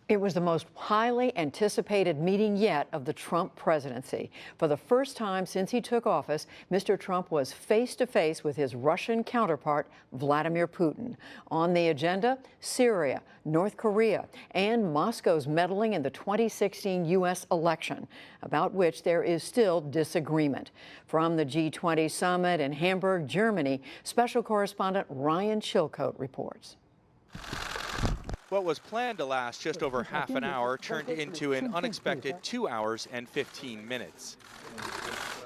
It was the most highly anticipated meeting yet of the Trump presidency. For the first time since he took office, Mr. Trump was face-to-face with his Russian counterpart, Vladimir Putin. On the agenda, Syria, North Korea, and Moscow's meddling in the 2016 U.S. election, about which there is still disagreement. From the G20 summit in Hamburg, Germany, special correspondent Ryan Chilcote reports. What was planned to last just over half an hour turned into an unexpected 2 hours and 15 minutes.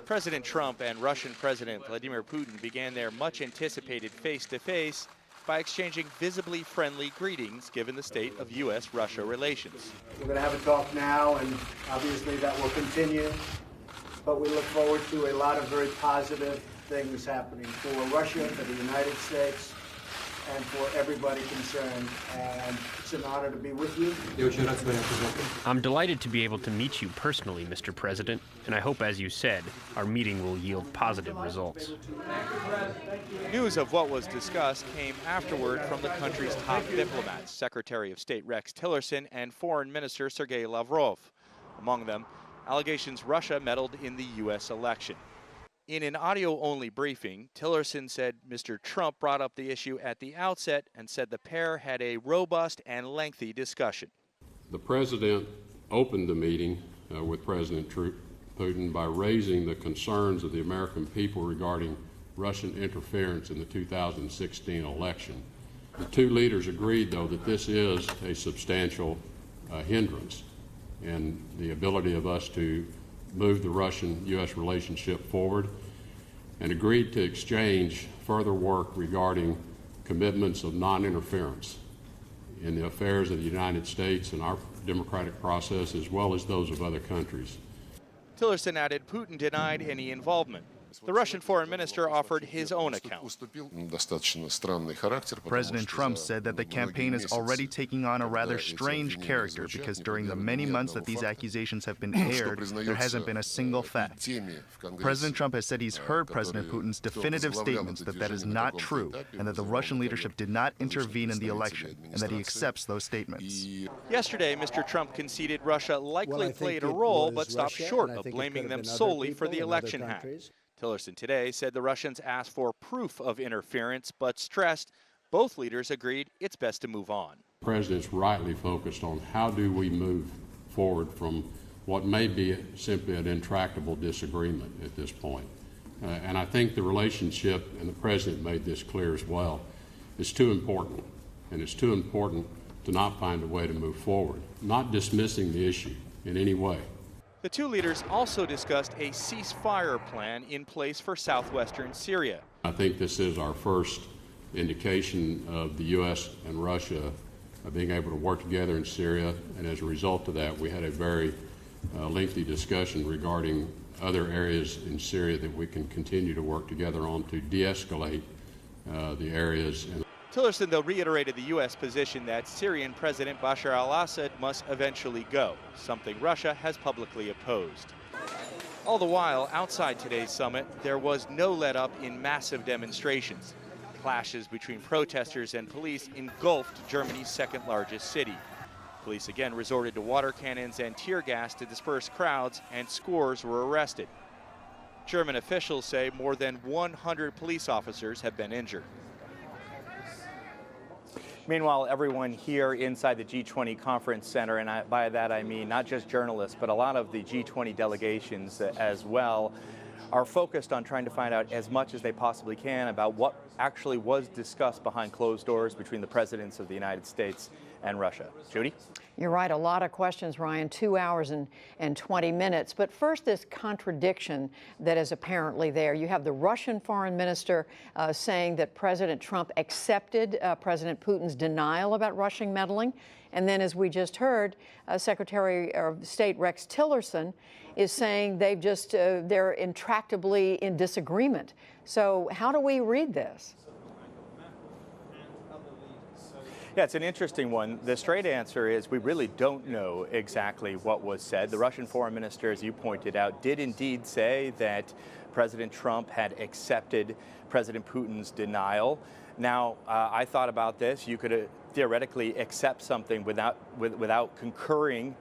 President Trump and Russian President Vladimir Putin began their much-anticipated face-to-face by exchanging visibly friendly greetings given the state of U.S.-Russia relations. We're going to have a talk now, and obviously that will continue. But we look forward to a lot of very positive things happening for Russia, for the United States, and for everybody concerned, and it's an honor to be with you. I'm delighted to be able to meet you personally, Mr. President, and I hope, as you said, our meeting will yield positive results. News of what was discussed came afterward from the country's top diplomats, Secretary of State Rex Tillerson and Foreign Minister Sergei Lavrov. Among them, allegations Russia meddled in the U.S. election. In an audio-only briefing, Tillerson said Mr. Trump brought up the issue at the outset and said the pair had a robust and lengthy discussion. The president opened the meeting with President Putin by raising the concerns of the American people regarding Russian interference in the 2016 election. The two leaders agreed, though, that this is a substantial hindrance in the ability of us to move the Russian-U.S. relationship forward, and agreed to exchange further work regarding commitments of non-interference in the affairs of the United States and our democratic process, as well as those of other countries. Tillerson added Putin denied any involvement. The Russian foreign minister offered his own account. President Trump said that the campaign is already taking on a rather strange character because during the many months that these accusations have been aired, there hasn't been a single fact. President Trump has said he's heard President Putin's definitive statements that that is not true and that the Russian leadership did not intervene in the election and that he accepts those statements. Yesterday, Mr. Trump conceded Russia likely played a role but stopped short of blaming them solely for the election hack. Tillerson today said the Russians asked for proof of interference, but stressed both leaders agreed it's best to move on. The president's rightly focused on how do we move forward from what may be simply an intractable disagreement at this point. And I think the relationship, and the president made this clear as well, is too important. And it's too important to not find a way to move forward, not dismissing the issue in any way. The two leaders also discussed a ceasefire plan in place for southwestern Syria. I think this is our first indication of the U.S. and Russia being able to work together in Syria, and as a result of that, we had a very lengthy discussion regarding other areas in Syria that we can continue to work together on to de-escalate the areas. Tillerson, though, reiterated the U.S. position that Syrian President Bashar al-Assad must eventually go, something Russia has publicly opposed. All the while, outside today's summit, there was no let-up in massive demonstrations. Clashes between protesters and police engulfed Germany's second-largest city. Police again resorted to water cannons and tear gas to disperse crowds, and scores were arrested. German officials say more than 100 police officers have been injured. Meanwhile, everyone here inside the G20 Conference Center, and by that I mean not just journalists, but a lot of the G20 delegations as well, are focused on trying to find out as much as they possibly can about what actually was discussed behind closed doors between the presidents of the United States and Russia. Judy? You're right, a lot of questions, Ryan, 2 hours and 20 minutes. But first, this contradiction that is apparently there. You have the Russian foreign minister saying that President Trump accepted President Putin's denial about Russian meddling. And then, as we just heard, Secretary of State Rex Tillerson is saying they're intractably in disagreement. So how do we read this? Yeah, it's an interesting one. The straight answer is we really don't know exactly what was said. The Russian foreign minister, as you pointed out, did indeed say that President Trump had accepted President Putin's denial. Now, I thought about this. You could theoretically accept something without concurring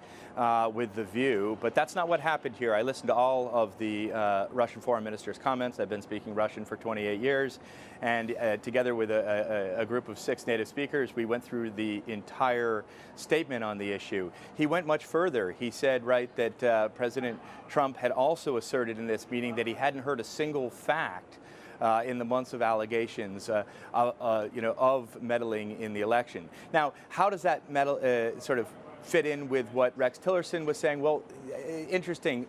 with the view, but that's not what happened here. I listened to all of the Russian foreign minister's comments. I've been speaking Russian for 28 years, and together with a group of 6 native speakers, we went through the entire statement on the issue. He went much further. He said, right, that President Trump had also asserted in this meeting that he hadn't heard a single fact in the months of allegations, of meddling in the election. Now, how does that sort of fit in with what Rex Tillerson was saying? Well, interesting.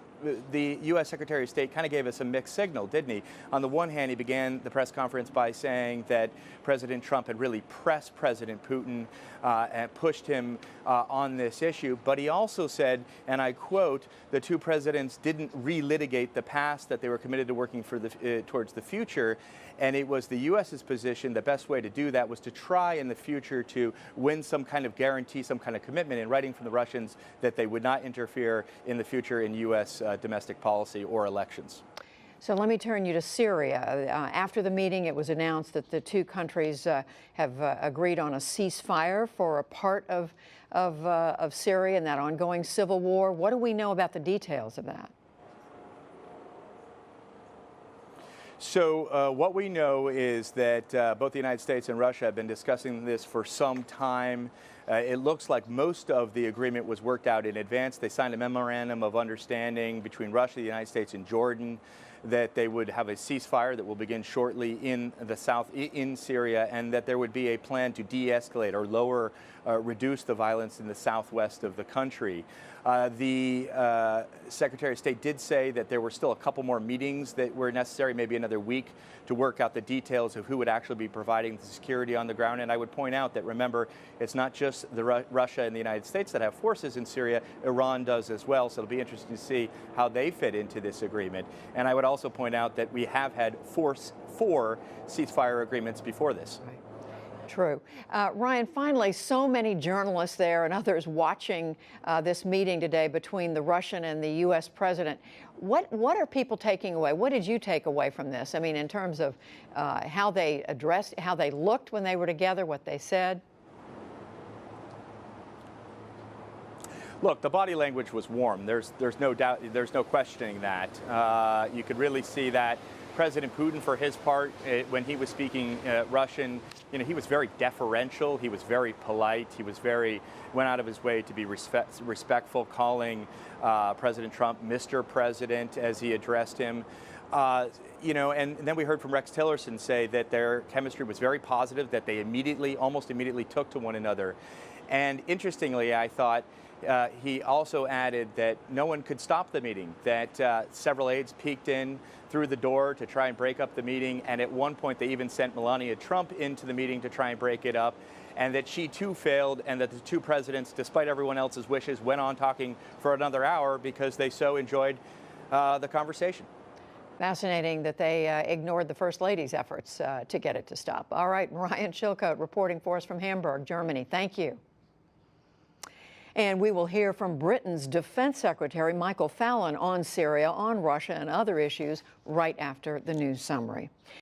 The U.S. Secretary of State kind of gave us a mixed signal, didn't he? On the one hand, he began the press conference by saying that President Trump had really pressed President Putin and pushed him on this issue. But he also said, and I quote, the two presidents didn't relitigate the past, that they were committed to working for towards the future. And it was the U.S.'s position the best way to do that was to try in the future to win some kind of guarantee, some kind of commitment in writing from the Russians that they would not interfere in the future in U.S. Domestic policy or elections. So let me turn you to Syria. After the meeting, it was announced that the two countries have agreed on a ceasefire for a part of Syria and that ongoing civil war. What do we know about the details of that? So what we know is that both the United States and Russia have been discussing this for some time. It looks like most of the agreement was worked out in advance. They signed a memorandum of understanding between Russia, the United States, and Jordan that they would have a ceasefire that will begin shortly in the south, in Syria, and that there would be a plan to de-escalate or reduce the violence in the southwest of the country. The Secretary of State did say that there were still a couple more meetings that were necessary, maybe another week, to work out the details of who would actually be providing the security on the ground. And I would point out that, remember, it's not just Russia and the United States that have forces in Syria. Iran does as well, so it'll be interesting to see how they fit into this agreement. And I would also point out that we have had 4 ceasefire agreements before this. Right. True. Ryan, finally, so many journalists there and others watching this meeting today between the Russian and the U.S. president. What are people taking away? What did you take away from this? I mean, in terms of how they addressed, how they looked when they were together, what they said? Look, the body language was warm. There's no doubt, there's no questioning that. You could really see that. President Putin, for his part, when he was speaking Russian, he was very deferential. He was very polite. He went out of his way to be respectful, calling President Trump Mr. President as he addressed him. And then we heard from Rex Tillerson say that their chemistry was very positive, that they almost immediately took to one another. And interestingly, I thought, he also added that no one could stop the meeting, that several aides peeked in through the door to try and break up the meeting, and at one point they even sent Melania Trump into the meeting to try and break it up, and that she too failed, and that the two presidents, despite everyone else's wishes, went on talking for another hour because they so enjoyed the conversation. Fascinating that they ignored the First Lady's efforts to get it to stop. All right, Ryan Chilcote reporting for us from Hamburg, Germany. Thank you. And we will hear from Britain's Defense Secretary Michael Fallon on Syria, on Russia, and other issues right after the news summary.